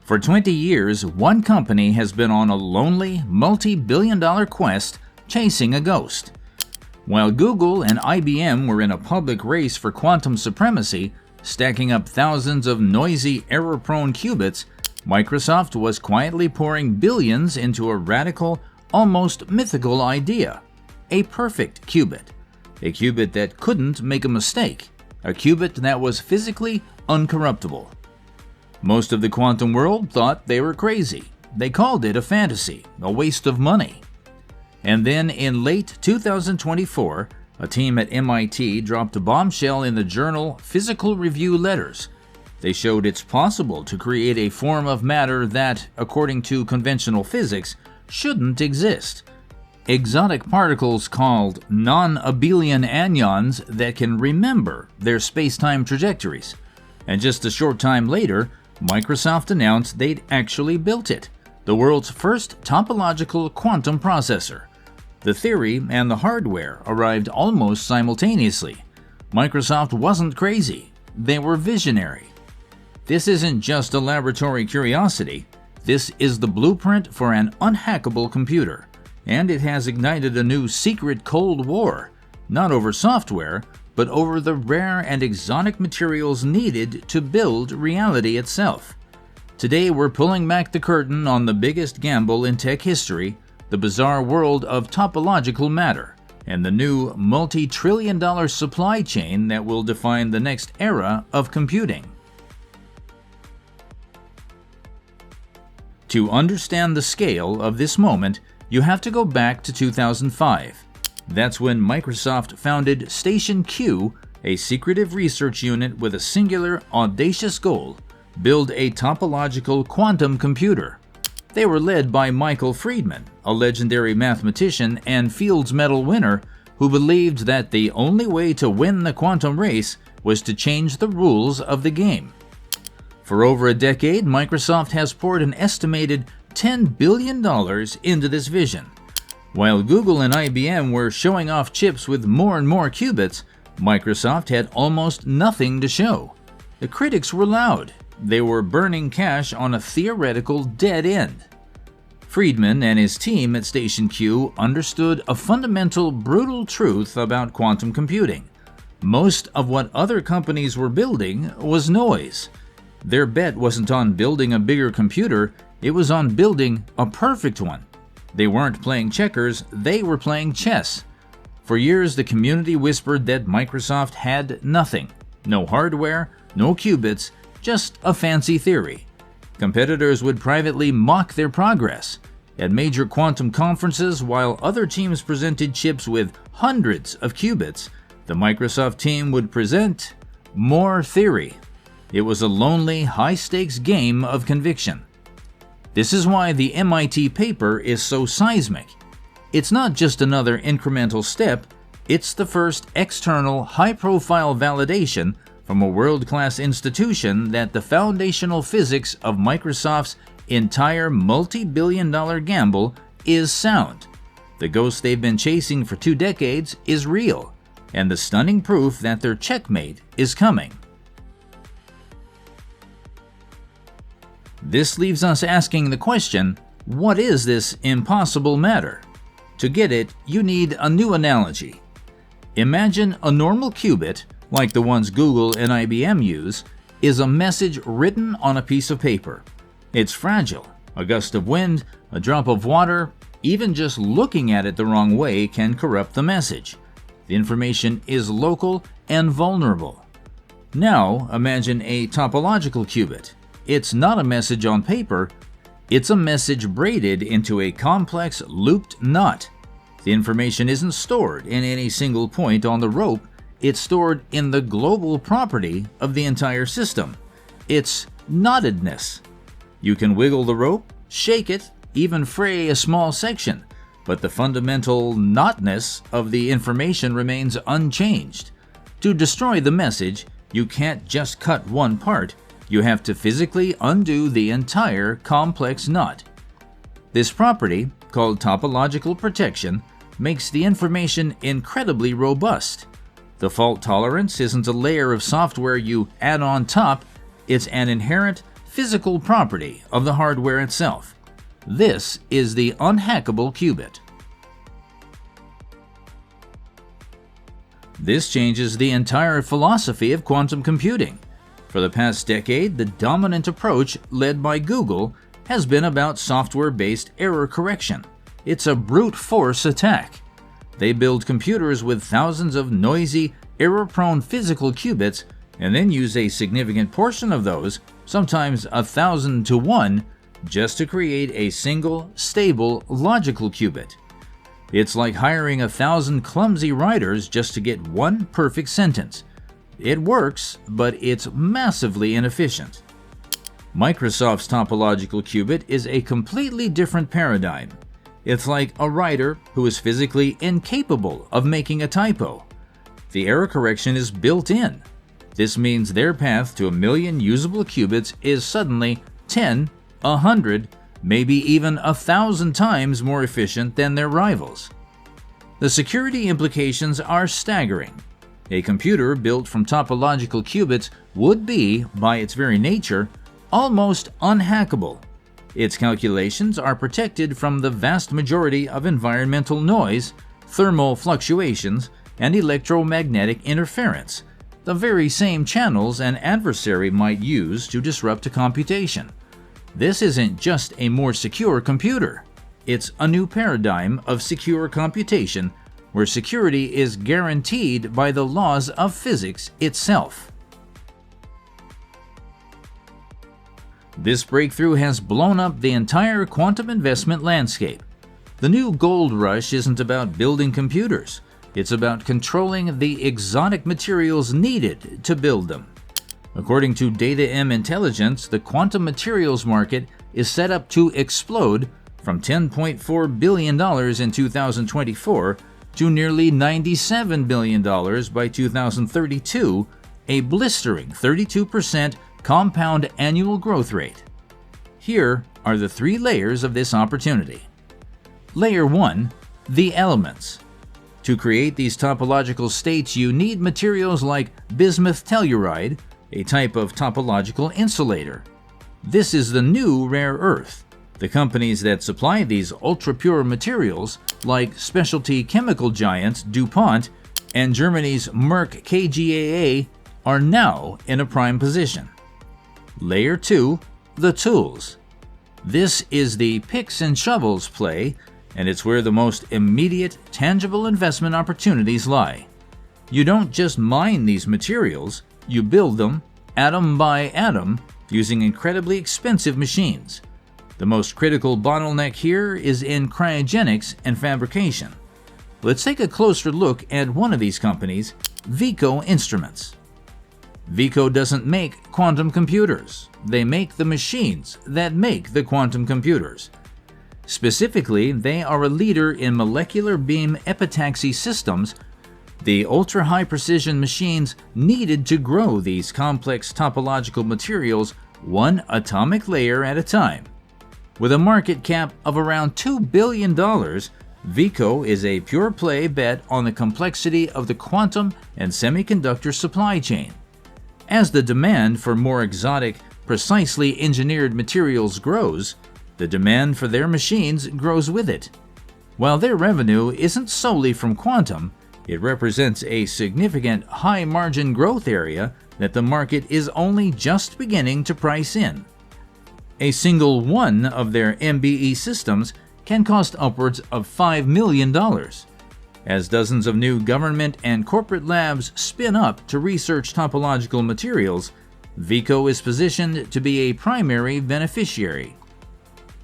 For 20 years, one company has been on a lonely, multi-billion-dollar quest chasing a ghost. While Google and IBM were in a public race for quantum supremacy, stacking up thousands of noisy, error-prone qubits, Microsoft was quietly pouring billions into a radical, almost mythical idea: a perfect qubit. A qubit that couldn't make a mistake. A qubit that was physically uncorruptible. Most of the quantum world thought they were crazy. They called it a fantasy, a waste of money. And then in late 2024, a team at MIT dropped a bombshell in the journal Physical Review Letters. They showed it's possible to create a form of matter that, according to conventional physics, shouldn't exist. Exotic particles called Non-Abelian Anyons that can remember their space-time trajectories. And just a short time later, Microsoft announced they'd actually built it, the world's first topological quantum processor. The theory and the hardware arrived almost simultaneously. Microsoft wasn't crazy, they were visionary. This isn't just a laboratory curiosity, this is the blueprint for an unhackable computer. And it has ignited a new secret Cold War, not over software, but over the rare and exotic materials needed to build reality itself. Today we're pulling back the curtain on the biggest gamble in tech history, the bizarre world of topological matter, and the new multi-trillion-dollar supply chain that will define the next era of computing. To understand the scale of this moment, you have to go back to 2005. That's when Microsoft founded Station Q, a secretive research unit with a singular, audacious goal: build a topological quantum computer. They were led by Michael Friedman, a legendary mathematician and Fields Medal winner who believed that the only way to win the quantum race was to change the rules of the game. For over a decade, Microsoft has poured an estimated $10 billion into this vision. While Google and IBM were showing off chips with more and more qubits, Microsoft had almost nothing to show. The critics were loud. They were burning cash on a theoretical dead end. Friedman and his team at Station Q understood a fundamental, brutal truth about quantum computing. Most of what other companies were building was noise. Their bet wasn't on building a bigger computer, it was on building a perfect one. They weren't playing checkers, they were playing chess. For years, the community whispered that Microsoft had nothing. No hardware, no qubits, just a fancy theory. Competitors would privately mock their progress. At major quantum conferences, while other teams presented chips with hundreds of qubits, the Microsoft team would present more theory. It was a lonely, high-stakes game of conviction. This is why the MIT paper is so seismic. It's not just another incremental step, it's the first external, high-profile validation from a world-class institution that the foundational physics of Microsoft's entire multi-billion-dollar gamble is sound. The ghost they've been chasing for 2 decades is real, and the stunning proof that their checkmate is coming. This leaves us asking the question, what is this impossible matter? To get it, you need a new analogy. Imagine a normal qubit, like the ones Google and IBM use, is a message written on a piece of paper. It's fragile. A gust of wind, a drop of water, even just looking at it the wrong way can corrupt the message. The information is local and vulnerable. Now imagine a topological qubit. It's not a message on paper, it's a message braided into a complex looped knot. The information isn't stored in any single point on the rope, it's stored in the global property of the entire system. It's knottedness. You can wiggle the rope, shake it, even fray a small section, but the fundamental knotness of the information remains unchanged. To destroy the message, you can't just cut one part. You have to physically undo the entire complex knot. This property, called topological protection, makes the information incredibly robust. The fault tolerance isn't a layer of software you add on top, it's an inherent physical property of the hardware itself. This is the unhackable qubit. This changes the entire philosophy of quantum computing. For the past decade, the dominant approach, led by Google, has been about software-based error correction. It's a brute force attack. They build computers with thousands of noisy, error-prone physical qubits and then use a significant portion of those, sometimes 1,000 to 1, just to create a single, stable, logical qubit. It's like hiring 1,000 clumsy writers just to get one perfect sentence. It works, but it's massively inefficient. Microsoft's topological qubit is a completely different paradigm. It's like a writer who is physically incapable of making a typo. The error correction is built in. This means their path to 1,000,000 usable qubits is suddenly 10, 100, maybe even 1,000 times more efficient than their rivals. The security implications are staggering. A computer built from topological qubits would be, by its very nature, almost unhackable. Its calculations are protected from the vast majority of environmental noise, thermal fluctuations, and electromagnetic interference, the very same channels an adversary might use to disrupt a computation. This isn't just a more secure computer. It's a new paradigm of secure computation where security is guaranteed by the laws of physics itself. This breakthrough has blown up the entire quantum investment landscape. The new gold rush isn't about building computers. It's about controlling the exotic materials needed to build them. According to Data M Intelligence, the quantum materials market is set up to explode from $10.4 billion in 2024 to nearly $97 billion by 2032, a blistering 32% compound annual growth rate. Here are the 3 layers of this opportunity. Layer 1. The elements. To create these topological states, you need materials like bismuth telluride, a type of topological insulator. This is the new rare earth. The companies that supply these ultra-pure materials, like specialty chemical giants DuPont and Germany's Merck KGaA, are now in a prime position. Layer 2. The tools. This is the picks and shovels play, and it's where the most immediate, tangible investment opportunities lie. You don't just mine these materials, you build them, atom by atom, using incredibly expensive machines. The most critical bottleneck here is in cryogenics and fabrication. Let's take a closer look at one of these companies, Veeco Instruments. Veeco doesn't make quantum computers. They make the machines that make the quantum computers. Specifically, they are a leader in molecular beam epitaxy systems, the ultra-high precision machines needed to grow these complex topological materials one atomic layer at a time. With a market cap of around $2 billion, Veeco is a pure-play bet on the complexity of the quantum and semiconductor supply chain. As the demand for more exotic, precisely engineered materials grows, the demand for their machines grows with it. While their revenue isn't solely from quantum, it represents a significant high-margin growth area that the market is only just beginning to price in. A single one of their MBE systems can cost upwards of $5 million. As dozens of new government and corporate labs spin up to research topological materials, Veeco is positioned to be a primary beneficiary.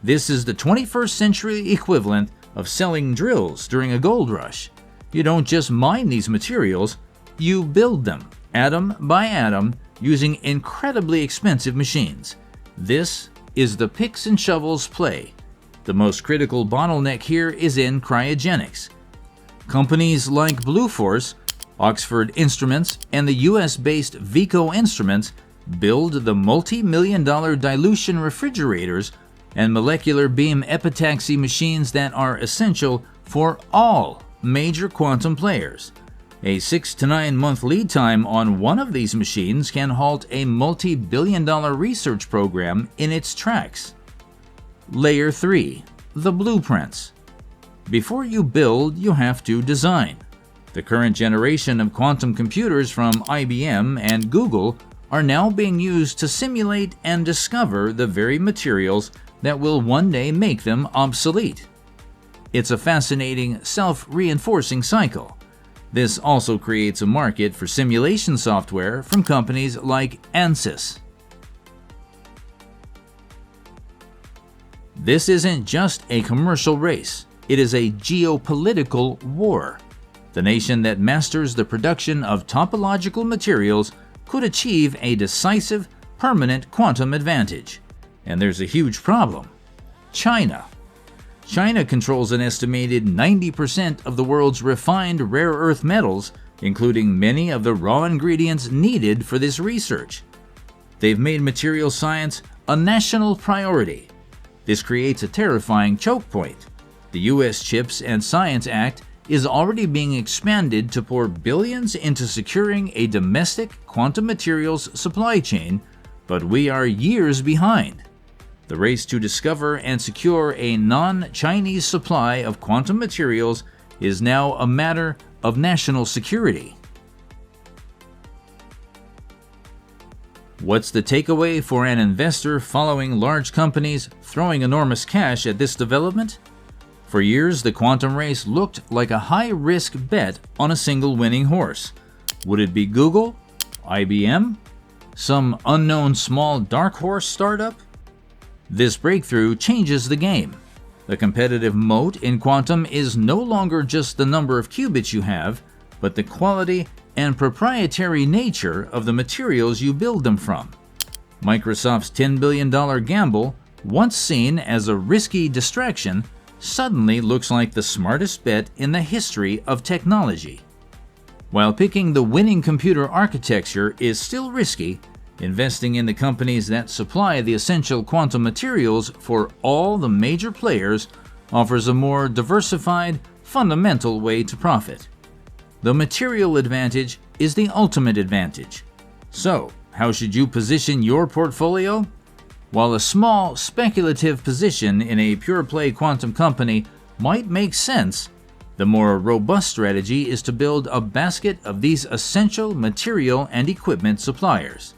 This is the 21st century equivalent of selling drills during a gold rush. You don't just mine these materials, you build them, atom by atom, using incredibly expensive machines. This is the picks and shovels play. The most critical bottleneck here is in cryogenics. Companies like Blueforce, Oxford Instruments, and the US-based Veeco Instruments build the multi-million-dollar dilution refrigerators and molecular beam epitaxy machines that are essential for all major quantum players. A 6 to 9 month lead time on one of these machines can halt a multi-billion-dollar research program in its tracks. Layer 3. The blueprints. Before you build, you have to design. The current generation of quantum computers from IBM and Google are now being used to simulate and discover the very materials that will one day make them obsolete. It's a fascinating, self-reinforcing cycle. This also creates a market for simulation software from companies like ANSYS. This isn't just a commercial race, it is a geopolitical war. The nation that masters the production of topological materials could achieve a decisive, permanent quantum advantage. And there's a huge problem: China. China controls an estimated 90% of the world's refined rare earth metals, including many of the raw ingredients needed for this research. They've made material science a national priority. This creates a terrifying choke point. The U.S. CHIPS and Science Act is already being expanded to pour billions into securing a domestic quantum materials supply chain, but we are years behind. The race to discover and secure a non-Chinese supply of quantum materials is now a matter of national security. What's the takeaway for an investor following large companies throwing enormous cash at this development? For years, the quantum race looked like a high-risk bet on a single winning horse. Would it be Google? IBM? Some unknown small dark horse startup? This breakthrough changes the game. The competitive moat in quantum is no longer just the number of qubits you have, but the quality and proprietary nature of the materials you build them from. Microsoft's $10 billion gamble, once seen as a risky distraction, suddenly looks like the smartest bet in the history of technology. While picking the winning computer architecture is still risky, investing in the companies that supply the essential quantum materials for all the major players offers a more diversified, fundamental way to profit. The material advantage is the ultimate advantage. So, how should you position your portfolio? While a small, speculative position in a pure-play quantum company might make sense, the more robust strategy is to build a basket of these essential material and equipment suppliers.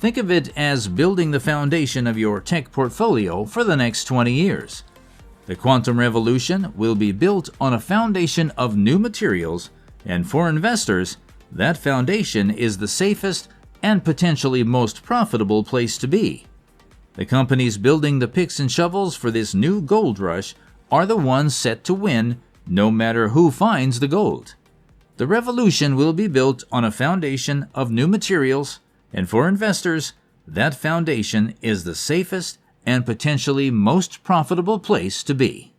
Think of it as building the foundation of your tech portfolio for the next 20 years. The quantum revolution will be built on a foundation of new materials, and for investors, that foundation is the safest and potentially most profitable place to be. The companies building the picks and shovels for this new gold rush are the ones set to win, no matter who finds the gold. The revolution will be built on a foundation of new materials, and for investors, that foundation is the safest and potentially most profitable place to be.